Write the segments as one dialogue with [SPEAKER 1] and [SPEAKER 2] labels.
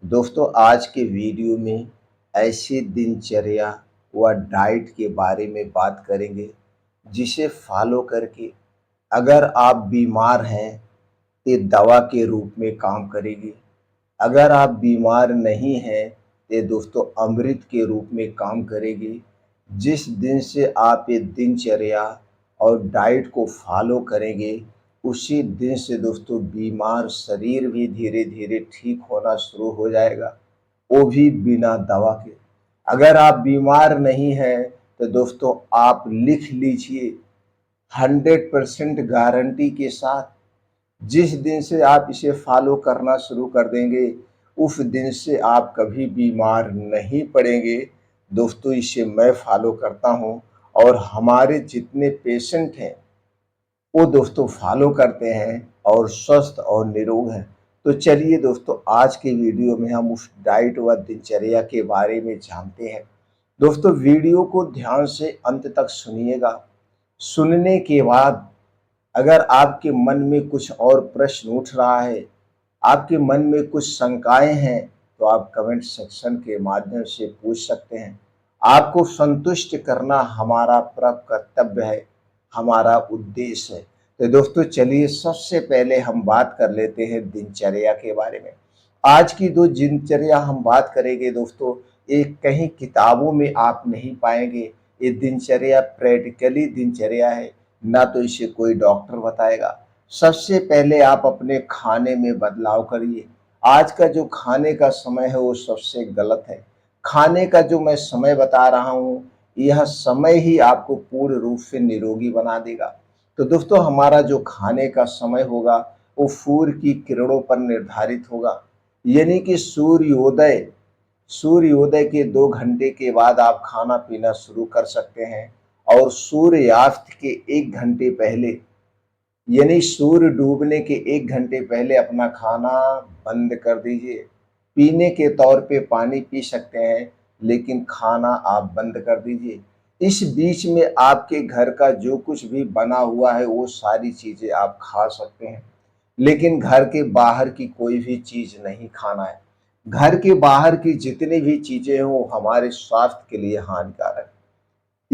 [SPEAKER 1] दोस्तों आज के वीडियो में ऐसी दिनचर्या व डाइट के बारे में बात करेंगे जिसे फॉलो करके अगर आप बीमार हैं ये दवा के रूप में काम करेगी। अगर आप बीमार नहीं हैं ये दोस्तों अमृत के रूप में काम करेगी। जिस दिन से आप ये दिनचर्या और डाइट को फॉलो करेंगे उसी दिन से दोस्तों बीमार शरीर भी धीरे धीरे ठीक होना शुरू हो जाएगा, वो भी बिना दवा के। अगर आप बीमार नहीं हैं तो दोस्तों आप लिख लीजिए 100% गारंटी के साथ, जिस दिन से आप इसे फॉलो करना शुरू कर देंगे उस दिन से आप कभी बीमार नहीं पड़ेंगे। दोस्तों इसे मैं फॉलो करता हूँ और हमारे जितने पेशेंट हैं वो दोस्तों फॉलो करते हैं और स्वस्थ और निरोग हैं। तो चलिए दोस्तों आज के वीडियो में हम उस डाइट व दिनचर्या के बारे में जानते हैं। दोस्तों वीडियो को ध्यान से अंत तक सुनिएगा। सुनने के बाद अगर आपके मन में कुछ और प्रश्न उठ रहा है, आपके मन में कुछ शंकाएं हैं, तो आप कमेंट सेक्शन के माध्यम से पूछ सकते हैं। आपको संतुष्ट करना हमारा परम कर्तव्य है, हमारा उद्देश्य है। तो दोस्तों चलिए सबसे पहले हम बात कर लेते हैं दिनचर्या के बारे में। आज की जो दिनचर्या हम बात करेंगे दोस्तों, ये कहीं किताबों में आप नहीं पाएंगे। ये दिनचर्या प्रैक्टिकली दिनचर्या है, ना तो इसे कोई डॉक्टर बताएगा। सबसे पहले आप अपने खाने में बदलाव करिए। आज का जो खाने का समय है वो सबसे गलत है। खाने का जो मैं समय बता रहा हूँ यह समय ही आपको पूर्ण रूप से निरोगी बना देगा। तो दोस्तों हमारा जो खाने का समय होगा वो सूर्य की किरणों पर निर्धारित होगा, यानी कि सूर्योदय के 2 घंटे के बाद आप खाना पीना शुरू कर सकते हैं और सूर्यास्त के 1 घंटे पहले, यानी सूर्य डूबने के 1 घंटे पहले अपना खाना बंद कर दीजिए। पीने के तौर पे पानी पी सकते हैं लेकिन खाना आप बंद कर दीजिए। इस बीच में आपके घर का जो कुछ भी बना हुआ है वो सारी चीज़ें आप खा सकते हैं, लेकिन घर के बाहर की कोई भी चीज़ नहीं खाना है। घर के बाहर की जितनी भी चीज़ें हैं वो हमारे स्वास्थ्य के लिए हानिकारक है।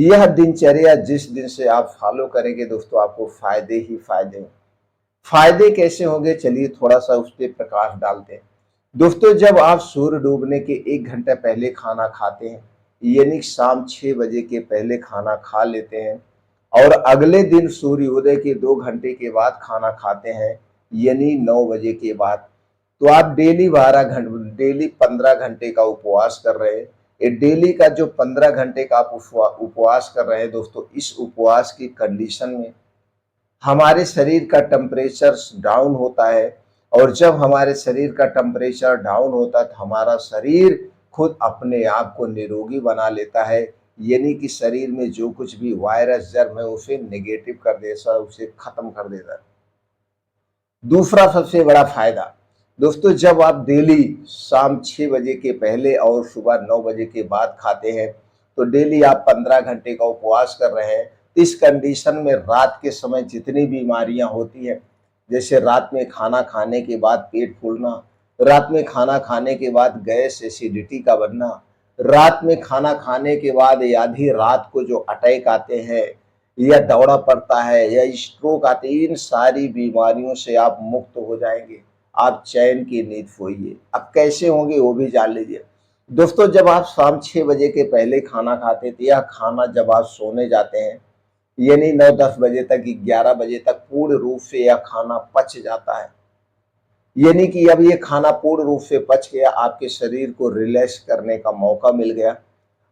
[SPEAKER 1] यह दिनचर्या जिस दिन से आप फॉलो करेंगे दोस्तों आपको फायदे ही फायदे हैं। फायदे कैसे होंगे चलिए थोड़ा सा उस पर प्रकाश डालते हैं। दोस्तों जब आप सूर्य डूबने के 1 घंटा पहले खाना खाते हैं, यानी शाम 6 बजे के पहले खाना खा लेते हैं और अगले दिन सूर्योदय के 2 घंटे के बाद खाना खाते हैं, यानी 9 बजे के बाद, तो आप डेली 15 घंटे का उपवास कर रहे हैं। ये डेली का जो 15 घंटे का आप उपवास कर रहे हैं दोस्तों, इस उपवास की कंडीशन में हमारे शरीर का टेम्परेचर डाउन होता है और जब हमारे शरीर का टेम्परेचर डाउन होता है तो हमारा शरीर खुद अपने आप को निरोगी बना लेता है, यानी कि शरीर में जो कुछ भी वायरस जर्म है उसे नेगेटिव कर देता है, उसे खत्म कर देता है। दूसरा सबसे बड़ा फायदा दोस्तों, जब आप डेली शाम 6 बजे के पहले और सुबह 9 बजे के बाद खाते हैं तो डेली आप 15 घंटे का उपवास कर रहे हैं। इस कंडीशन में रात के समय जितनी बीमारियां होती हैं, जैसे रात में खाना खाने के बाद पेट फूलना, रात में खाना खाने के बाद गैस एसिडिटी का बनना, रात में खाना खाने के बाद या आधी रात को जो अटैक आते हैं या दौरा पड़ता है या स्ट्रोक आते हैं, इन सारी बीमारियों से आप मुक्त हो जाएंगे। आप चैन की नींद सोइए। अब कैसे होंगे वो भी जान लीजिए। दोस्तों जब आप शाम 6 बजे के पहले खाना खाते थे या खाना जब आप सोने जाते हैं, यानी 9-10 बजे तक 11 बजे तक पूर्ण रूप से यह खाना पच जाता है, यानी कि अब ये खाना पूर्ण रूप से पच गया, आपके शरीर को रिलैक्स करने का मौका मिल गया,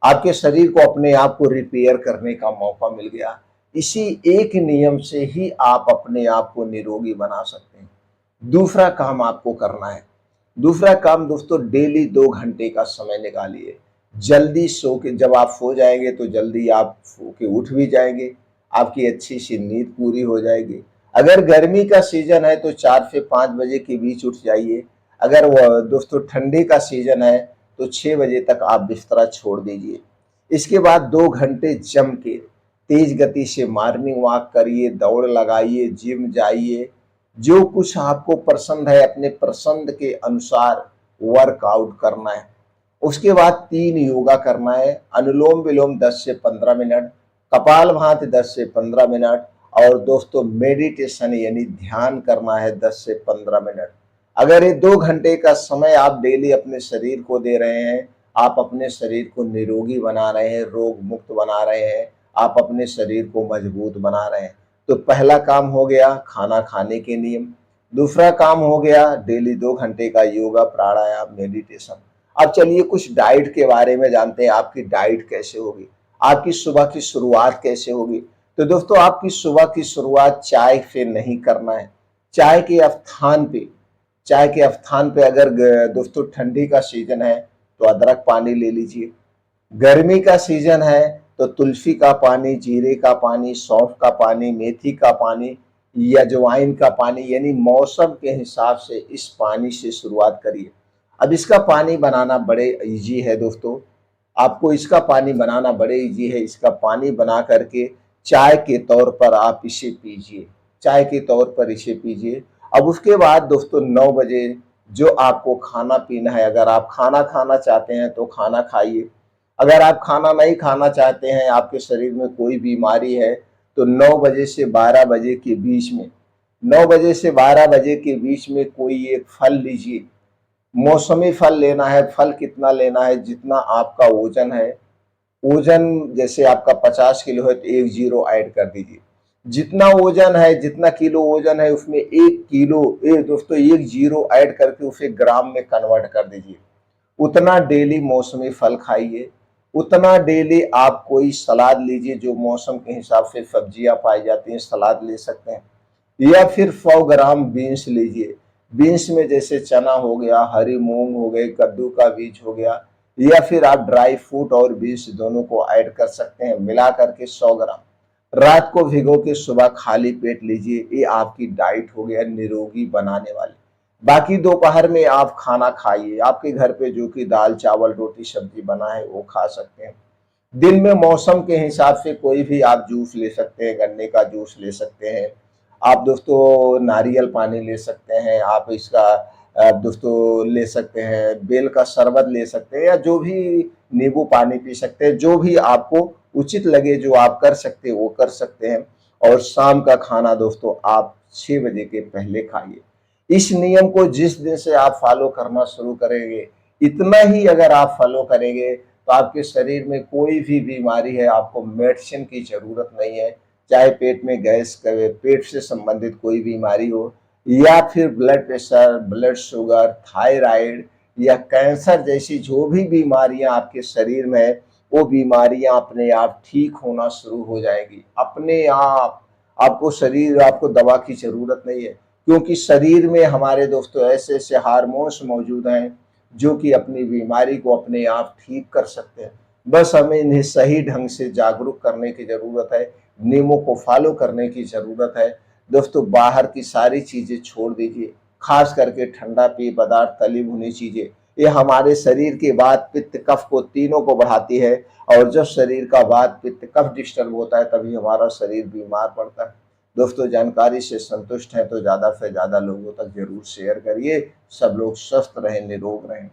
[SPEAKER 1] आपके शरीर को अपने आप को रिपेयर करने का मौका मिल गया। इसी एक नियम से ही आप अपने आप को निरोगी बना सकते हैं। दूसरा काम आपको करना है, दूसरा काम दोस्तों डेली 2 घंटे का समय निकालिए। जल्दी सो के जब आप सो जाएंगे तो जल्दी आप सो के उठ भी जाएंगे, आपकी अच्छी सी नींद पूरी हो जाएगी। अगर गर्मी का सीजन है तो 4 से 5 बजे के बीच उठ जाइए। अगर वो दोस्तों ठंडी का सीजन है तो 6 बजे तक आप बिस्तरा छोड़ दीजिए। इसके बाद 2 घंटे जम के तेज गति से मॉर्निंग वॉक करिए, दौड़ लगाइए, जिम जाइए। जो कुछ आपको पसंद है अपने पसंद के अनुसार वर्कआउट करना है। उसके बाद 3 योगा करना है, अनुलोम विलोम 10 से 15 मिनट, कपालभाति 10 से 15 मिनट और दोस्तों मेडिटेशन यानी ध्यान करना है 10 से 15 मिनट। अगर ये 2 घंटे का समय आप डेली अपने शरीर को दे रहे हैं, आप अपने शरीर को निरोगी बना रहे हैं, रोग मुक्त बना रहे हैं, आप अपने शरीर को मजबूत बना रहे हैं। तो पहला काम हो गया खाना खाने के नियम, दूसरा काम हो गया डेली 2 घंटे का योगा, प्राणायाम, मेडिटेशन। अब चलिए कुछ डाइट के बारे में जानते हैं, आपकी डाइट कैसे होगी, आपकी सुबह की शुरुआत कैसे होगी। तो दोस्तों आपकी सुबह की शुरुआत चाय से नहीं करना है। चाय के स्थान पे अगर दोस्तों ठंडी का सीजन है तो अदरक पानी ले लीजिए, गर्मी का सीजन है तो तुलसी का पानी, जीरे का पानी, सौंफ का पानी, मेथी का पानी या अजवाइन का पानी, यानी मौसम के हिसाब से इस पानी से शुरुआत करिए। अब इसका पानी बनाना बड़े इजी है दोस्तों, आपको इसका पानी बनाना बड़े इजी है। इसका पानी बना करके चाय के तौर पर आप इसे पीजिए, चाय के तौर पर इसे पीजिए। अब उसके बाद दोस्तों 9 बजे जो आपको खाना पीना है, अगर आप खाना खाना चाहते हैं तो खाना खाइए, अगर आप खाना नहीं खाना चाहते हैं, आपके शरीर में कोई बीमारी है, तो 9 बजे से 12 बजे के बीच में 9 बजे से 12 बजे के बीच में कोई एक फल लीजिए। मौसमी फल लेना है, फल कितना लेना है, जितना आपका वजन है, वजन जैसे आपका 50 किलो है तो 1 जीरो ऐड कर दीजिए। जितना वजन है, जितना किलो वजन है उसमें 1 किलो दोस्तों 1 जीरो ऐड करके उसे ग्राम में कन्वर्ट कर दीजिए। उतना डेली मौसमी फल खाइए, उतना डेली आप कोई सलाद लीजिए, जो मौसम के हिसाब से सब्जियां पाई जाती हैं सलाद ले सकते हैं, या फिर 100 ग्राम बीन्स लीजिए। बीन्स में जैसे चना हो गया, हरी मूंग हो गई, कद्दू का बीज हो गया, या फिर आप ड्राई फ्रूट और बीन्स दोनों को ऐड कर सकते हैं, मिला करके 100 ग्राम रात को भिगो के सुबह खाली पेट लीजिए। ये आपकी डाइट हो गया निरोगी बनाने वाली। बाकी दोपहर में आप खाना खाइए, आपके घर पे जो कि दाल चावल रोटी सब्जी बना है वो खा सकते हैं। दिन में मौसम के हिसाब से कोई भी आप जूस ले सकते हैं, गन्ने का जूस ले सकते हैं, आप दोस्तों नारियल पानी ले सकते हैं, आप इसका दोस्तों ले सकते हैं, बेल का शरबत ले सकते हैं, या जो भी नींबू पानी पी सकते हैं, जो भी आपको उचित लगे जो आप कर सकते हैं वो कर सकते हैं। और शाम का खाना दोस्तों आप 6 बजे के पहले खाइए। इस नियम को जिस दिन से आप फॉलो करना शुरू करेंगे, इतना ही अगर आप फॉलो करेंगे तो आपके शरीर में कोई भी बीमारी है, आपको मेडिसिन की जरूरत नहीं है। चाहे पेट में गैस करे, पेट से संबंधित कोई बीमारी हो, या फिर blood pressure, blood sugar, thyroid या कैंसर जैसी जो भी बीमारियां आपके शरीर में है, वो बीमारियां अपने आप ठीक होना शुरू हो जाएगी अपने आप। आपको दवा की जरूरत नहीं है, क्योंकि शरीर में हमारे दोस्तों ऐसे ऐसे हार्मोन्स मौजूद हैं जो कि अपनी बीमारी को अपने आप ठीक कर सकते हैं। बस हमें इन्हें सही ढंग से जागरूक करने की जरूरत है, नियमों को फॉलो करने की जरूरत है। दोस्तों बाहर की सारी चीजें छोड़ दीजिए, खास करके ठंडा पेय पदार्थ, तली भुनी चीजें, ये हमारे शरीर के वात पित्त कफ को तीनों को बढ़ाती है। और जब शरीर का वात पित्त कफ डिस्टर्ब होता है तभी हमारा शरीर बीमार पड़ता है। दोस्तों जानकारी से संतुष्ट हैं तो ज्यादा से ज्यादा लोगों तक जरूर शेयर करिए। सब लोग स्वस्थ रहें, निरोग रहें।